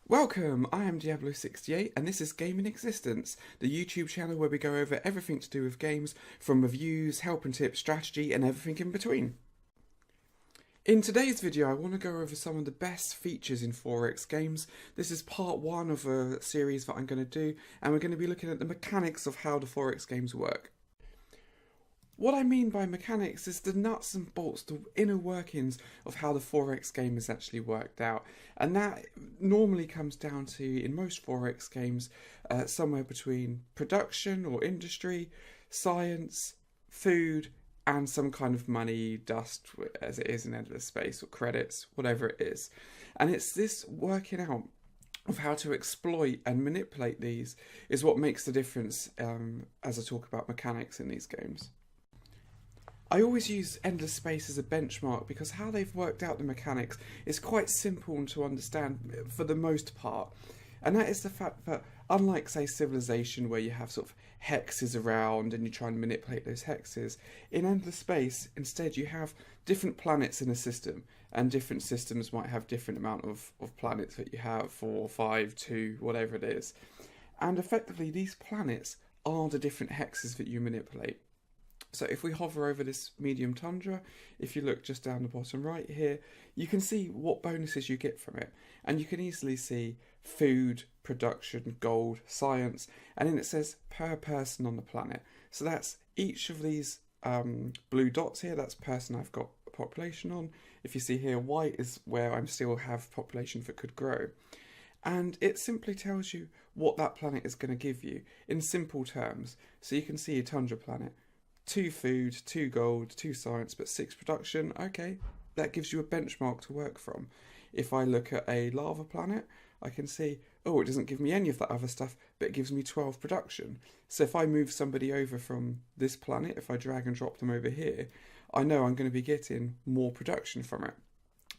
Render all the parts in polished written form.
Welcome, I am Diablo68 and this is Game in Existence, the YouTube channel where we go over everything to do with games, from reviews, help and tips, strategy and everything in between. In today's video I want to go over some of the best features in 4X games. This is part 1 of a series that I'm going to do, and we're going to be looking at the mechanics of how the 4X games work. What I mean by mechanics is the nuts and bolts, the inner workings of how the 4X game is actually worked out. And that normally comes down to, in most 4X games, somewhere between production or industry, science, food, and some kind of money, dust, as it is in Endless Space, or credits, whatever it is. And it's this working out of how to exploit and manipulate these is what makes the difference as I talk about mechanics in these games. I always use Endless Space as a benchmark because how they've worked out the mechanics is quite simple to understand for the most part. And that is the fact that, unlike, say, Civilization, where you have sort of hexes around and you try and manipulate those hexes, in Endless Space, instead, you have different planets in a system, and different systems might have different amount of planets that you have, 4, 5, 2, whatever it is. And effectively, these planets are the different hexes that you manipulate. So if we hover over this medium tundra, if you look just down the bottom right here, you can see what bonuses you get from it. And you can easily see food, production, gold, science, and then it says per person on the planet. So that's each of these blue dots here, that's person I've got a population on. If you see here, white is where I still have population that could grow. And it simply tells you what that planet is going to give you in simple terms. So you can see a tundra planet. 2 food, 2 gold, 2 science, but 6 production. Okay, that gives you a benchmark to work from. If I look at a lava planet, I can see, oh, it doesn't give me any of that other stuff, but it gives me 12 production. So if I move somebody over from this planet, if I drag and drop them over here, I know I'm going to be getting more production from it.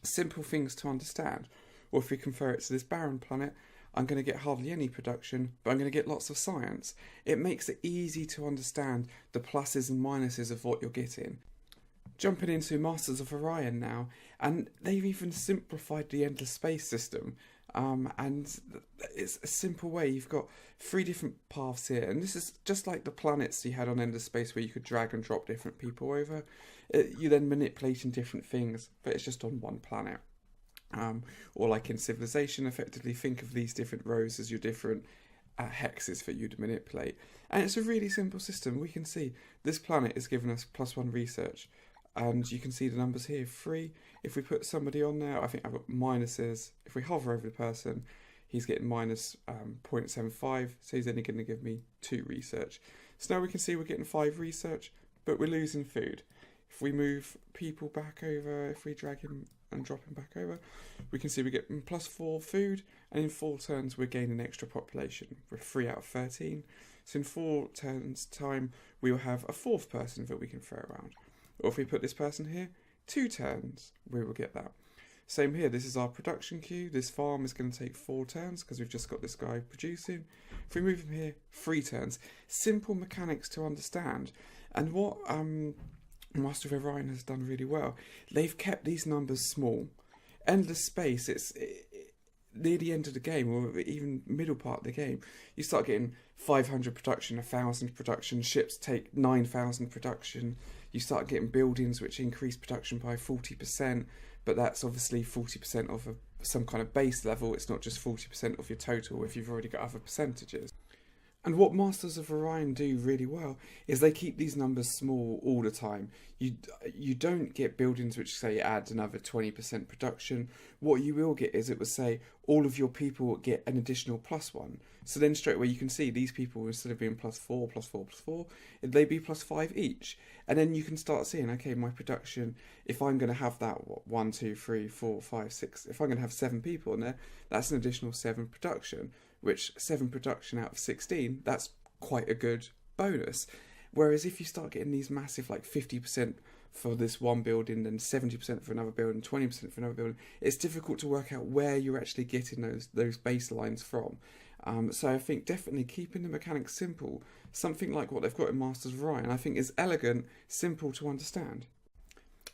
Simple things to understand. Or if we compare it to this barren planet, I'm going to get hardly any production, but I'm going to get lots of science. It makes it easy to understand the pluses and minuses of what you're getting. Jumping into Masters of Orion now, and they've even simplified the Endless Space system. And it's a simple way. You've got 3 different paths here, and this is just like the planets you had on Endless Space where you could drag and drop different people over. You then manipulating different things, but it's just on one planet. Or like in Civilization, effectively think of these different rows as your different hexes for you to manipulate. And it's a really simple system. We can see this planet is giving us +1 research, and you can see the numbers here, 3. If we put somebody on there, I think I've got minuses. If we hover over the person, he's getting minus 0.75, so he's only going to give me 2 research. So now we can see we're getting 5 research, but we're losing food. If we move people back over, if we drag him and drop him back over, we can see we get +4 food, and in 4 turns we're gaining extra population. We're 3 out of 13, so in 4 turns time we will have a 4th person that we can throw around. Or if we put this person here, 2 turns we will get that. Same here, this is our production queue. This farm is going to take 4 turns because we've just got this guy producing. If we move him here, 3 turns. Simple mechanics to understand. And what Master of Orion has done really well, they've kept these numbers small. Endless Space, it's near the end of the game, or even middle part of the game, you start getting 500 production, 1,000 production, ships take 9,000 production, you start getting buildings which increase production by 40%, but that's obviously 40% of some kind of base level, it's not just 40% of your total if you've already got other percentages. And what Masters of Orion do really well is they keep these numbers small all the time. You don't get buildings which say add another 20% production. What you will get is it will say all of your people get an additional +1. So then straight away you can see these people, instead of being +4, +4, +4, they be +5 each. And then you can start seeing, okay, my production, if I'm going to have that, 1, 2, 3, 4, 5, 6, if I'm going to have 7 people in there, that's an additional 7 production. Which 7 production out of 16, that's quite a good bonus. Whereas if you start getting these massive, like 50% for this one building, then 70% for another building, 20% for another building, it's difficult to work out where you're actually getting those baselines from. So I think definitely keeping the mechanics simple, something like what they've got in Masters of Orion, I think is elegant, simple to understand.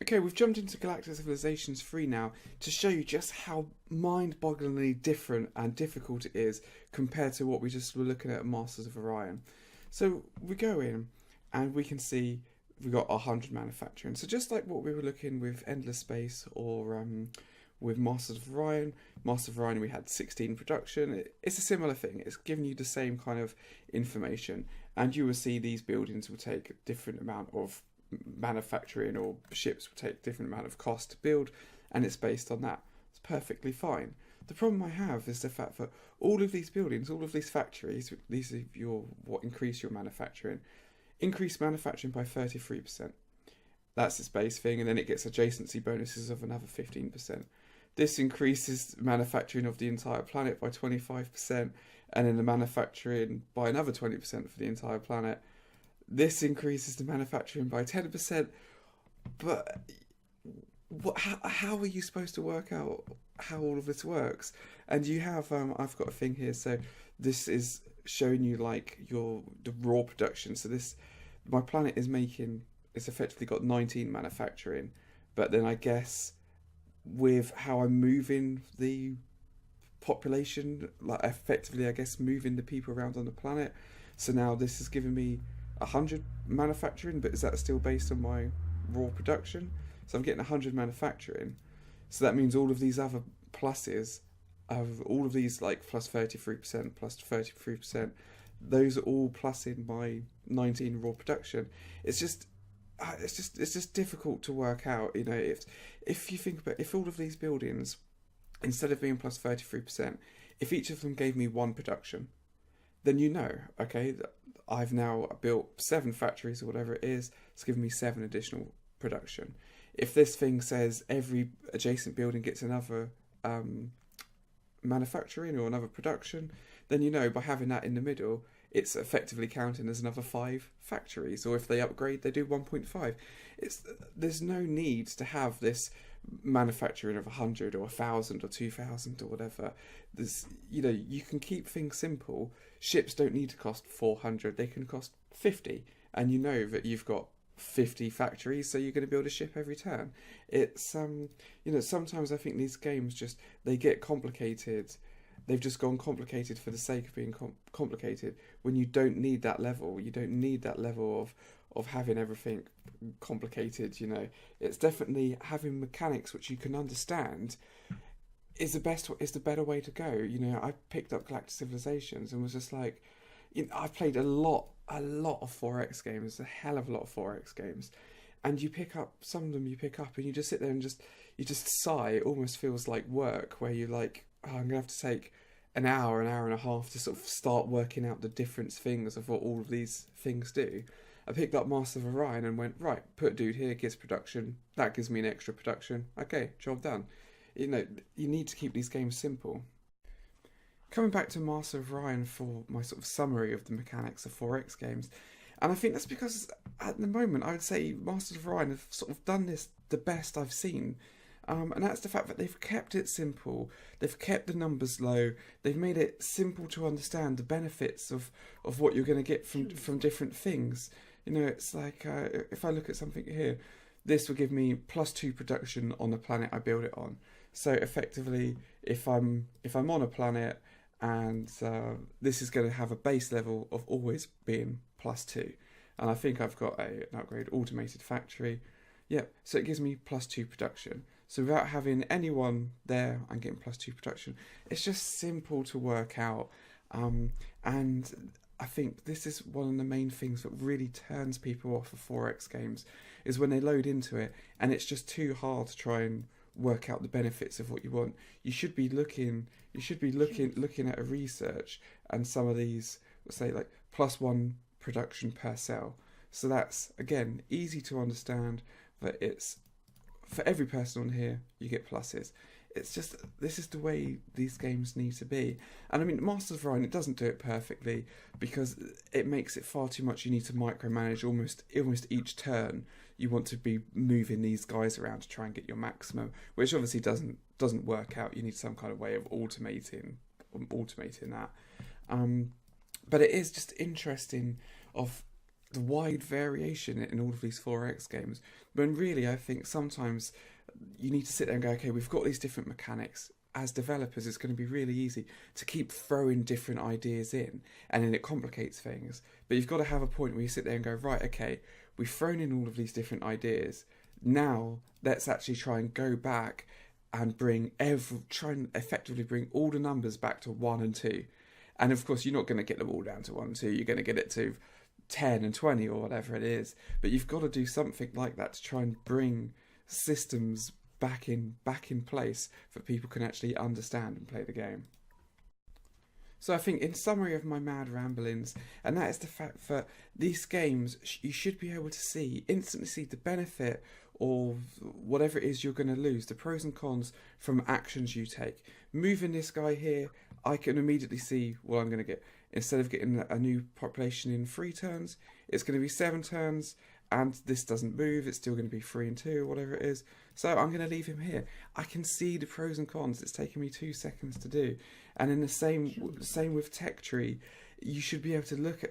Okay, we've jumped into Galactic Civilizations 3 now to show you just how mind-bogglingly different and difficult it is compared to what we just were looking at Masters of Orion. So we go in and we can see we've got 100 manufacturing. So just like what we were looking with Endless Space or with Masters of Orion we had 16 production. It's a similar thing. It's giving you the same kind of information, and you will see these buildings will take a different amount of manufacturing, or ships will take a different amount of cost to build, and it's based on that. It's perfectly fine. The problem I have is the fact that all of these buildings, all of these factories, these are what increase your manufacturing. Increase manufacturing by 33%. That's its base thing, and then it gets adjacency bonuses of another 15%. This increases manufacturing of the entire planet by 25%, and then the manufacturing by another 20% for the entire planet. This increases the manufacturing by 10%, but how are you supposed to work out how all of this works? And you have, I've got a thing here, so this is showing you like the raw production. So my planet it's effectively got 19 manufacturing, but then I guess with how I'm moving the population, like effectively I guess moving the people around on the planet, so now this is giving me 100 manufacturing, but is that still based on my raw production? So I'm getting 100 manufacturing, so that means all of these other pluses of all of these, like plus 33%, plus 33%, those are all plus in my 19 raw production. It's just difficult to work out, you know. If you think about, if all of these buildings, instead of being plus 33%, if each of them gave me one production, then you know, okay, I've now built 7 factories or whatever it is, it's given me 7 additional production. If this thing says every adjacent building gets another manufacturing or another production, then you know by having that in the middle, it's effectively counting as another 5 factories. Or if they upgrade, they do 1.5. There's no need to have this manufacturing of 100 or 1,000 or 2,000 or whatever. You can keep things simple. Ships don't need to cost 400, they can cost 50, and you know that you've got 50 factories, so you're going to build a ship every turn. It's sometimes I think these games they get complicated. They've just gone complicated for the sake of being complicated, when you don't need that level. You don't need that level of having everything complicated, you know. It's definitely having mechanics which you can understand is the better way to go. You know, I picked up Galactic Civilizations and was just like, I played a lot of 4X games, a hell of a lot of 4X games, and you pick up some of them, and you just sit there and you just sigh. It almost feels like work, where you're like, oh, I'm gonna have to take an hour and a half to sort of start working out the different things of what all of these things do. I picked up Master of Orion and went, right, put a dude here, gives production, that gives me an extra production, okay, job done. You know, you need to keep these games simple. Coming back to Master of Orion for my sort of summary of the mechanics of 4X games, and I think that's because at the moment I would say Masters of Orion have sort of done this the best I've seen. And that's the fact that they've kept it simple, they've kept the numbers low, they've made it simple to understand the benefits of what you're going to get from different things. You know, it's like, if I look at something here, this will give me +2 production on the planet I build it on. So effectively, if I'm on a planet, and this is going to have a base level of always being +2. And I think I've got an upgrade automated factory. Yep, so it gives me +2 production. So without having anyone there, I'm getting +2 production. It's just simple to work out. And I think this is one of the main things that really turns people off of 4X games, is when they load into it and it's just too hard to try and work out the benefits of what you want. You should be looking at a research, and some of these will say like +1 production per cell. So that's, again, easy to understand, that it's for every person on here you get pluses. It's just, this is the way these games need to be. And I mean, Masters of Orion, it doesn't do it perfectly, because it makes it far too much. You need to micromanage almost each turn. You want to be moving these guys around to try and get your maximum, which obviously doesn't work out. You need some kind of way of automating that. But it is just interesting of the wide variation in all of these 4X games. When really, I think sometimes you need to sit there and go, okay, we've got these different mechanics. As developers, it's going to be really easy to keep throwing different ideas in, and then it complicates things. But you've got to have a point where you sit there and go, right, okay, we've thrown in all of these different ideas. Now let's actually try and go back and try and effectively bring all the numbers back to 1 and 2. And of course, you're not going to get them all down to 1 and 2. You're going to get it to 10 and 20 or whatever it is. But you've got to do something like that to try and bring systems back in place for people can actually understand and play the game. So I think in summary of my mad ramblings, and that is the fact that these games, you should be able to instantly see the benefit of whatever it is you're going to lose, the pros and cons from actions you take. Moving this guy here, I can immediately see what I'm going to get. Instead of getting a new population in 3 turns, it's going to be 7 turns, and this doesn't move, it's still going to be 3 and 2, or whatever it is. So I'm going to leave him here. I can see the pros and cons. It's taken me 2 seconds to do. And in the same with tech tree, you should be able to look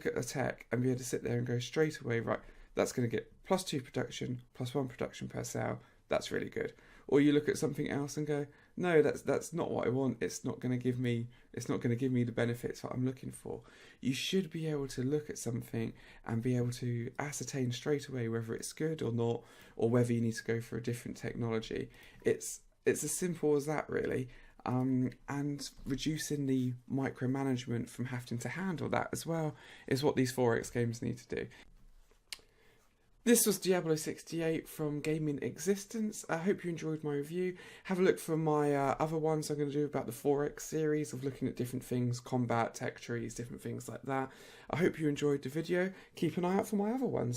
at a tech and be able to sit there and go straight away, right, that's going to get +2 production, +1 production per cell. That's really good. Or you look at something else and go, no, that's not what I want. It's not going to give me the benefits that I'm looking for. You should be able to look at something and be able to ascertain straight away whether it's good or not, or whether you need to go for a different technology. It's as simple as that, really. And reducing the micromanagement from having to handle that as well is what these 4X games need to do. This was Diablo 68 from Gaming Existence. I hope you enjoyed my review. Have a look for my other ones I'm going to do about the 4X series of looking at different things, combat, tech trees, different things like that. I hope you enjoyed the video. Keep an eye out for my other ones.